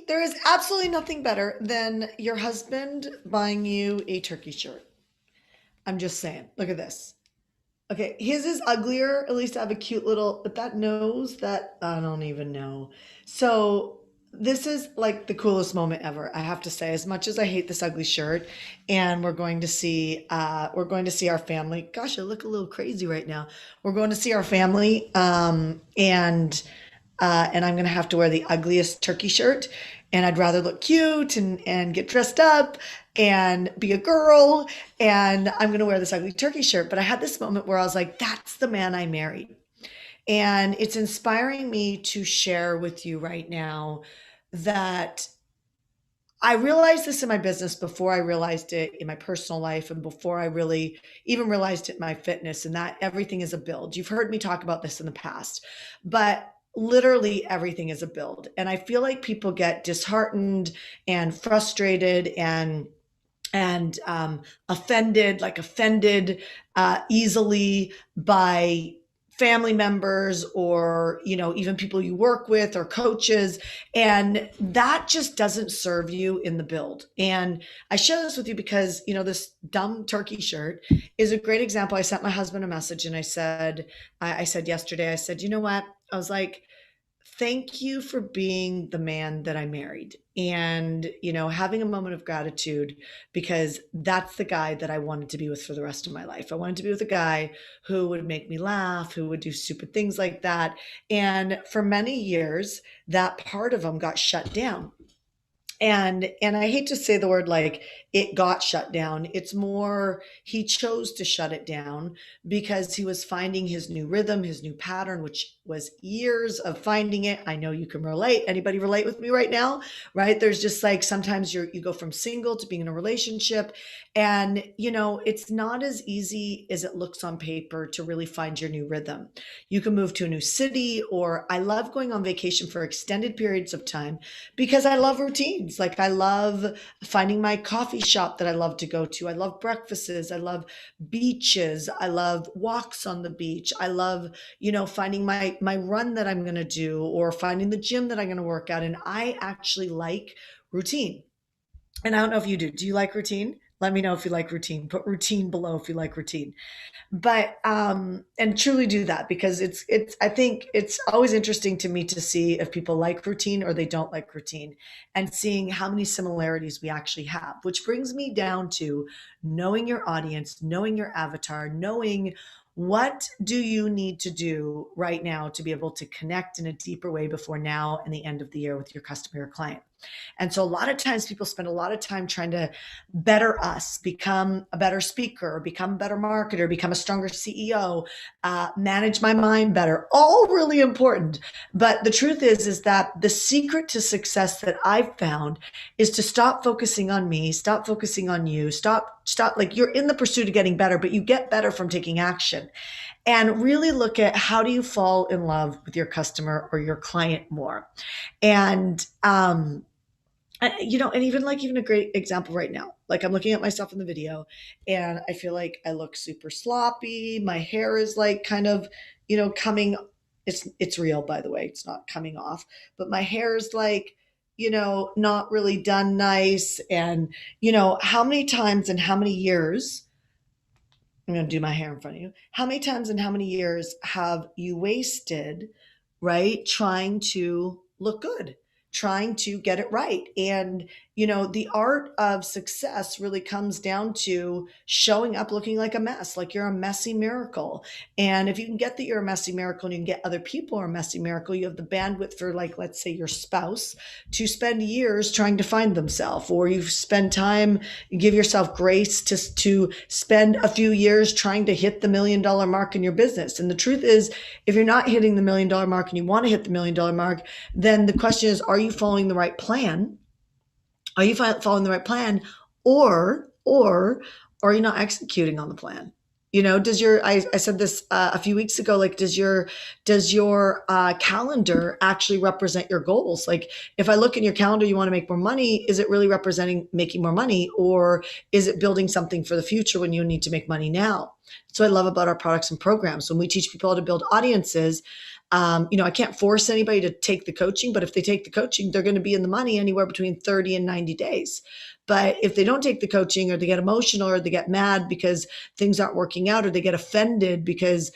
There is absolutely nothing better than your husband buying you a turkey shirt. I'm just saying. Look at this. Okay, his is uglier. At least I have a cute little, but that nose, that I don't even know. So this is like the coolest moment ever, I have to say. As much as I hate this ugly shirt, and we're going to see our family. Gosh, I look a little crazy right now. We're going to see our family, and I'm gonna have to wear the ugliest turkey shirt. And I'd rather look cute and get dressed up and be a girl. And I'm gonna wear this ugly turkey shirt. But I had this moment where I was like, that's the man I married. And it's inspiring me to share with you right now that I realized this in my business before I realized it in my personal life and before I really even realized it in my fitness, and that everything is a build. You've heard me talk about this in the past, but literally everything is a build. And I feel like people get disheartened and frustrated and offended easily by family members, or even people you work with or coaches, and that just doesn't serve you in the build. And I share this with you because this dumb turkey shirt is a great example. I sent my husband a message and I said yesterday, I said, you know what, I was like, thank you for being the man that I married, and having a moment of gratitude, because that's the guy that I wanted to be with for the rest of my life. I wanted to be with a guy who would make me laugh, who would do stupid things like that. And for many years, that part of him got shut down. And I hate to say the word like it got shut down. It's more he chose to shut it down because he was finding his new rhythm, his new pattern, which was years of finding it. I know you can relate. Anybody relate with me right now? Right? There's just like sometimes you go from single to being in a relationship, and it's not as easy as it looks on paper to really find your new rhythm. You can move to a new city, or I love going on vacation for extended periods of time because I love routines. Like I love finding my coffee shop that I love to go to. I love breakfasts. I love beaches. I love walks on the beach. I love, finding my run that I'm going to do, or finding the gym that I'm going to work out. And I actually like routine. And I don't know if you do. Do you like routine? Let me know if you like routine. Put routine below if you like routine. But and truly do that, because it's I think it's always interesting to me to see if people like routine or they don't like routine, and seeing how many similarities we actually have, which brings me down to knowing your audience, knowing your avatar, knowing what do you need to do right now to be able to connect in a deeper way before now and the end of the year with your customer or client. And so a lot of times people spend a lot of time trying to better us, become a better speaker, become a better marketer, become a stronger CEO, manage my mind better, all really important. But the truth is that the secret to success that I've found is to stop focusing on me, stop focusing on you, stop, like you're in the pursuit of getting better, but you get better from taking action, and really look at how do you fall in love with your customer or your client more. And and even a great example right now, like I'm looking at myself in the video and I feel like I look super sloppy. My hair is like kind of, coming. It's real, by the way. It's not coming off, but my hair is like, not really done nice. And, how many times and how many years, I'm going to do my hair in front of you. How many times and how many years have you wasted, right? Trying to look good, trying to get it right. And, the art of success really comes down to showing up looking like a mess, like you're a messy miracle. And if you can get that you're a messy miracle and you can get other people are a messy miracle, you have the bandwidth for, like, let's say your spouse to spend years trying to find themselves, or you spend time, you give yourself grace to spend a few years trying to hit the $1 million mark in your business. And the truth is, if you're not hitting the $1 million mark and you want to hit the $1 million mark, then the question is, are you following the right plan? Are you following the right plan, or are you not executing on the plan? Does I said this a few weeks ago, like, does your calendar actually represent your goals? Like, if I look in your calendar, you want to make more money, is it really representing making more money, or is it building something for the future when you need to make money now? So I love about our products and programs. When we teach people how to build audiences, I can't force anybody to take the coaching, but if they take the coaching, they're going to be in the money anywhere between 30 and 90 days. But if they don't take the coaching, or they get emotional, or they get mad because things aren't working out, or they get offended because,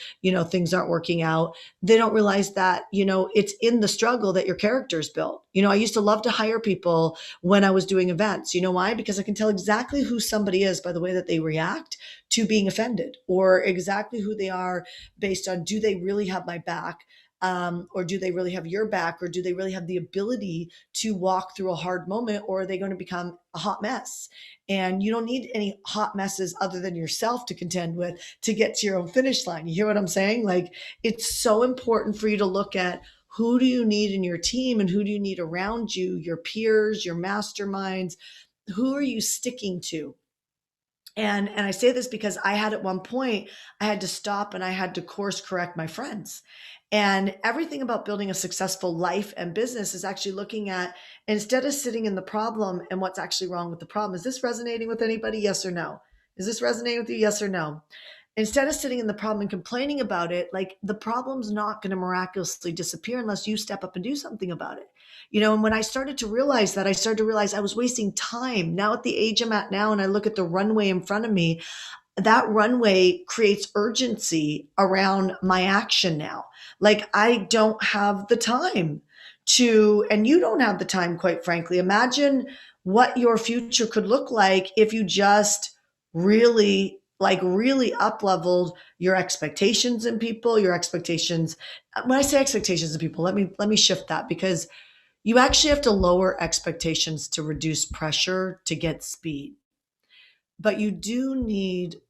things aren't working out, they don't realize that, it's in the struggle that your character is built. I used to love to hire people when I was doing events. You know why? Because I can tell exactly who somebody is by the way that they react to being offended, or exactly who they are based on, do they really have my back? Or do they really have your back? Or do they really have the ability to walk through a hard moment? Or are they going to become a hot mess? And you don't need any hot messes other than yourself to contend with to get to your own finish line. You hear what I'm saying? Like, it's so important for you to look at, who do you need in your team, and who do you need around you, your peers, your masterminds? Who are you sticking to? And I say this because I had, at one point, I had to stop and I had to course correct my friends. And everything about building a successful life and business is actually looking at, instead of sitting in the problem and what's actually wrong with the problem. Is this resonating with anybody? Yes or no? Is this resonating with you? Yes or no? Instead of sitting in the problem and complaining about it, like, the problem's not going to miraculously disappear unless you step up and do something about it. And when I started to realize that, I started to realize I was wasting time. Now, at the age I'm at now, and I look at the runway in front of me, that runway creates urgency around my action now. Like, I don't have the time to, and you don't have the time, quite frankly. Imagine what your future could look like if you just really, like, really up leveled your expectations in people, your expectations. When I say expectations in people, let me shift that, because you actually have to lower expectations to reduce pressure to get speed. But you do need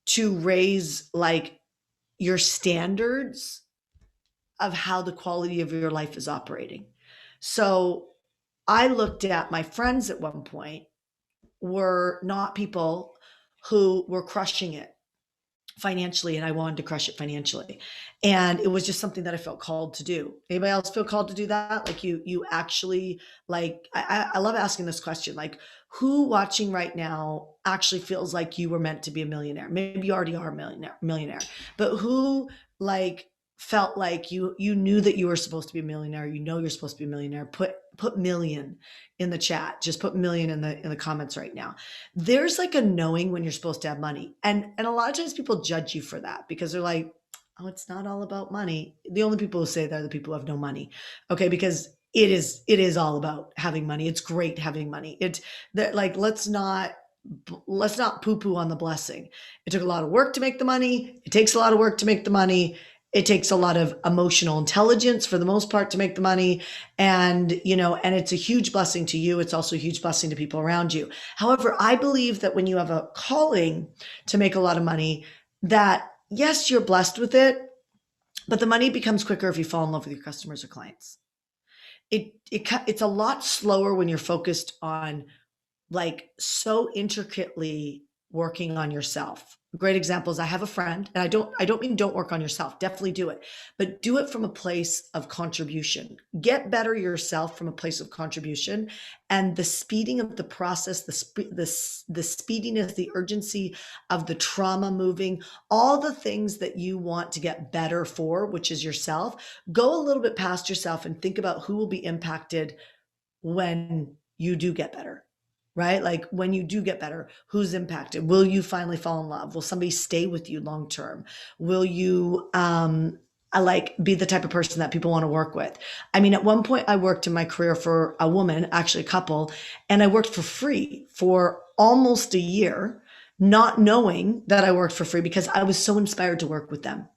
to raise, like, your standards of how the quality of your life is operating. So I looked at my friends at one point were not people who were crushing it financially, and I wanted to crush it financially. And it was just something that I felt called to do. Anybody else feel called to do that? Like, you actually, like, I love asking this question, like, who watching right now actually feels like you were meant to be a millionaire? Maybe you already are a millionaire, but who, like, felt like you knew that you were supposed to be a millionaire? You're supposed to be a millionaire. Put million in the chat. Just put million in the comments right now. There's, like, a knowing when you're supposed to have money. And a lot of times people judge you for that, because they're like, oh, it's not all about money. The only people who say that are the people who have no money. Okay, because it is all about having money. It's great having money. It's that, like, let's not poo-poo on the blessing. It took a lot of work to make the money. It takes a lot of work to make the money. It takes a lot of emotional intelligence, for the most part, to make the money. And it's a huge blessing to you. It's also a huge blessing to people around you. However, I believe that when you have a calling to make a lot of money, that, yes, you're blessed with it, but the money becomes quicker if you fall in love with your customers or clients. It's a lot slower when you're focused on, like, so intricately working on yourself. A great example is, I have a friend, and I don't mean don't work on yourself. Definitely do it, but do it from a place of contribution. Get better yourself from a place of contribution, and the speeding of the process, the speediness, the urgency of the trauma moving, all the things that you want to get better for, which is yourself. Go a little bit past yourself and think about who will be impacted when you do get better, right? Like, when you do get better, who's impacted? Will you finally fall in love? Will somebody stay with you long term? Will you like, be the type of person that people want to work with? I mean, at one point I worked in my career for a woman, actually a couple, and I worked for free for almost a year, not knowing that I worked for free, because I was so inspired to work with them.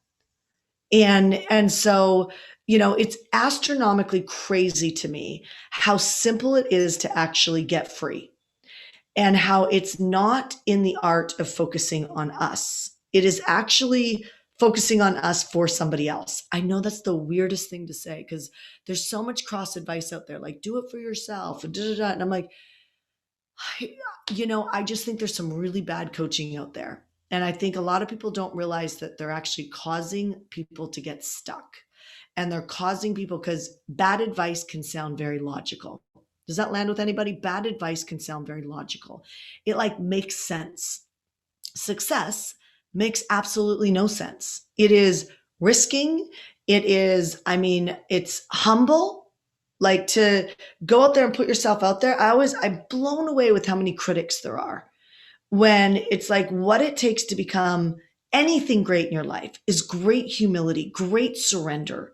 And so, it's astronomically crazy to me how simple it is to actually get free, and how it's not in the art of focusing on us. It is actually focusing on us for somebody else. I know that's the weirdest thing to say, because there's so much cross advice out there, like, do it for yourself, and da, da, da. And I'm like, I, I just think there's some really bad coaching out there. And I think a lot of people don't realize that they're actually causing people to get stuck. And they're causing people, because bad advice can sound very logical. Does that land with anybody? Bad advice can sound very logical. It, like, makes sense. Success makes absolutely no sense. It is risking. It is, I mean, it's humble. Like to go out there and put yourself out there. I'm blown away with how many critics there are when it's like what it takes to become anything great in your life is great humility, great surrender,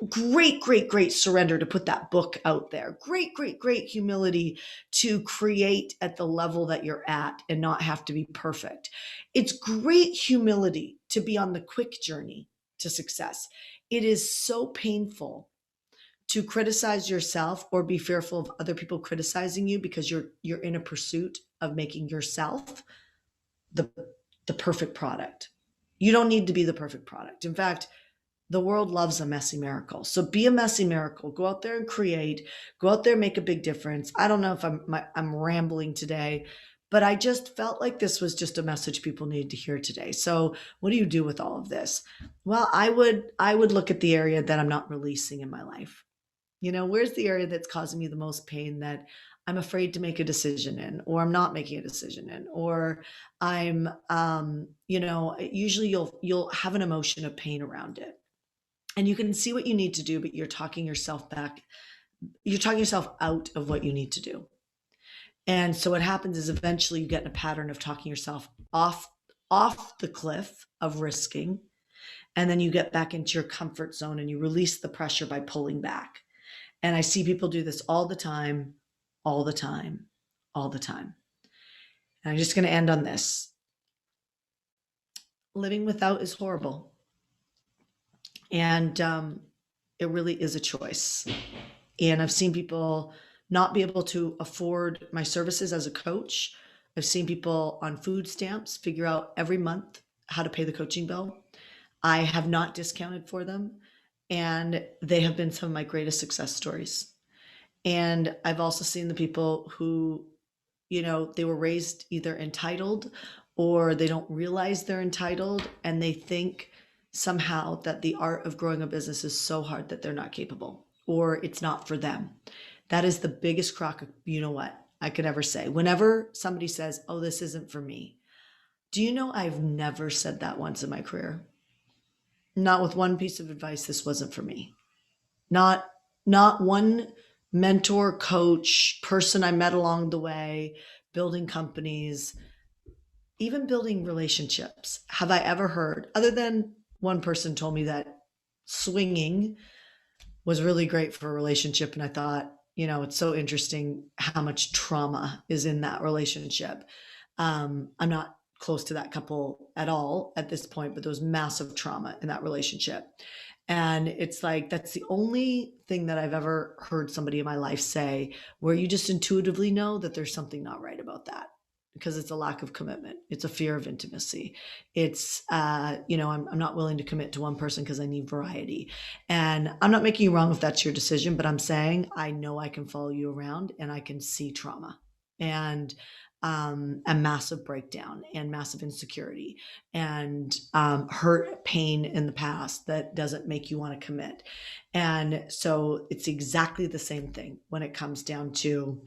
great surrender to put that book out there. Great humility to create at the level that you're at and not have to be perfect. It's great humility to be on the quick journey to success. It is so painful to criticize yourself or be fearful of other people criticizing you because you're in a pursuit of making yourself the the perfect product. You don't need to be the perfect product. In fact, the world loves a messy miracle. So be a messy miracle. Go out there and create. Go out there and make a big difference. I don't know if I'm rambling today, but I just felt like this was just a message people needed to hear today. So what do you do with all of this? Well, I would look at the area that I'm not releasing in my life. Where's the area that's causing me the most pain that I'm afraid to make a decision in, or I'm not making a decision in, or I'm usually you'll have an emotion of pain around it, and you can see what you need to do, but you're talking yourself out of what you need to do. And so what happens is eventually you get in a pattern of talking yourself off the cliff of risking, and then you get back into your comfort zone and you release the pressure by pulling back. And I see people do this all the time, all the time, all the time. And I'm just going to end on this. Living without is horrible. And it really is a choice. And I've seen people not be able to afford my services as a coach. I've seen people on food stamps figure out every month how to pay the coaching bill. I have not discounted for them. And they have been some of my greatest success stories. And I've also seen the people who, they were raised either entitled or they don't realize they're entitled and they think somehow that the art of growing a business is so hard that they're not capable or it's not for them. That is the biggest crock of, what I could ever say. Whenever somebody says, oh, this isn't for me. Do you know I've never said that once in my career? Not with one piece of advice, this wasn't for me. Not one mentor, coach, person I met along the way, building companies, even building relationships. Have I ever heard, other than one person told me that swinging was really great for a relationship. And I thought, it's so interesting how much trauma is in that relationship. I'm not close to that couple at all at this point, but there was massive trauma in that relationship. And it's like, that's the only thing that I've ever heard somebody in my life say where you just intuitively know that there's something not right about that because it's a lack of commitment. It's a fear of intimacy. It's, I'm not willing to commit to one person because I need variety. And I'm not making you wrong if that's your decision, but I'm saying I know I can follow you around and I can see trauma and a massive breakdown and massive insecurity and hurt, pain in the past that doesn't make you want to commit. And so it's exactly the same thing when it comes down to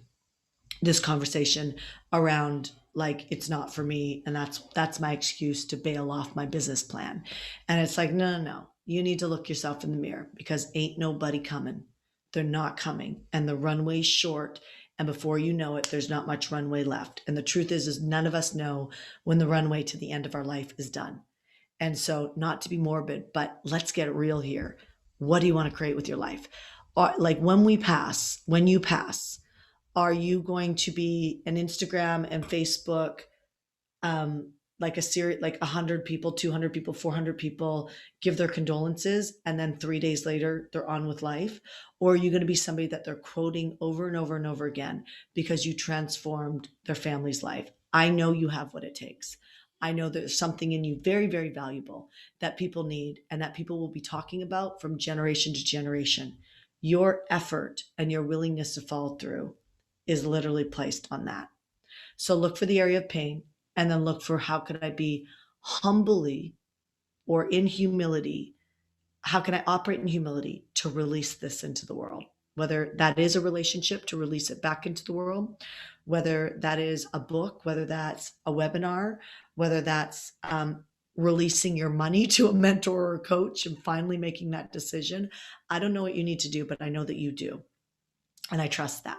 this conversation around like it's not for me and that's my excuse to bail off my business plan. And it's like no, you need to look yourself in the mirror because ain't nobody coming. They're not coming and the runway's short, and before you know it there's not much runway left. And the truth is none of us know when the runway to the end of our life is done. And so, not to be morbid, but let's get real here. What do you want to create with your life? Or like when you pass, are you going to be an Instagram and Facebook, like a series, like 100 people, 200 people, 400 people give their condolences, and then 3 days later they're on with life? Or are you going to be somebody that they're quoting over and over and over again because you transformed their family's life? I know you have what it takes. I know there's something in you very, very valuable that people need and that people will be talking about from generation to generation. Your effort and your willingness to follow through is literally placed on that. So look for the area of pain and then look for how could I be humbly or in humility? How can I operate in humility to release this into the world? whether that is a relationship to release it back into the world, whether that is a book, whether that's a webinar, whether that's releasing your money to a mentor or a coach and finally making that decision. I don't know what you need to do, but I know that you do. And I trust that.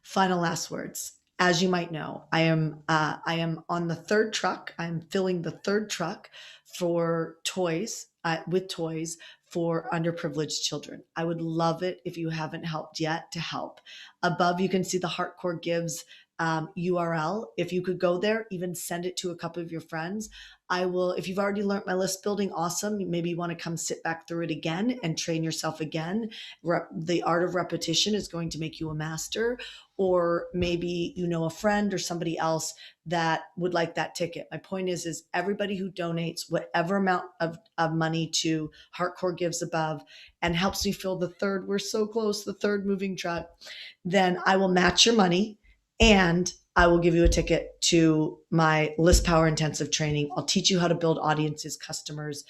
Final last words. As you might know, I am on the third truck. I'm filling the third truck for toys with toys for underprivileged children. I would love it if you haven't helped yet to help. Above, you can see the Heartcore Gives URL. If you could go there, even send it to a couple of your friends. I will, if you've already learned my list building, awesome. Maybe you want to come sit back through it again and train yourself again. The art of repetition is going to make you a master. Or maybe you know a friend or somebody else that would like that ticket. My point is everybody who donates whatever amount of money to Heartcore Gives above and helps me fill the third, we're so close, the third moving truck, then I will match your money and I will give you a ticket to my List Power Intensive training. I'll teach you how to build audiences, customers.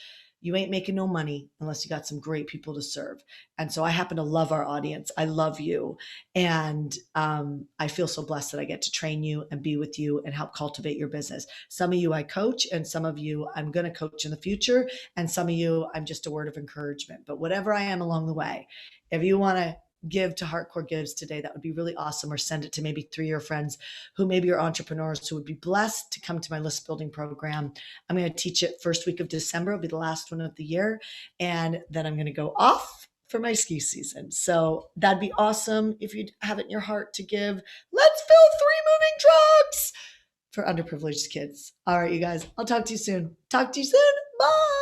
You ain't making no money unless you got some great people to serve. And so I happen to love our audience. I love you. And I feel so blessed that I get to train you and be with you and help cultivate your business. Some of you I coach, and some of you I'm going to coach in the future. And some of you I'm just a word of encouragement. But whatever I am along the way, if you want to give to Heartcore Gives today, that would be really awesome. Or send it to maybe 3 of your friends who maybe are entrepreneurs who would be blessed to come to my list building program. I'm going to teach it first week of December. It'll be the last one of the year. And then I'm going to go off for my ski season. So that'd be awesome. If you have it in your heart to give, let's fill 3 moving trucks for underprivileged kids. All right, you guys, I'll talk to you soon. Talk to you soon. Bye.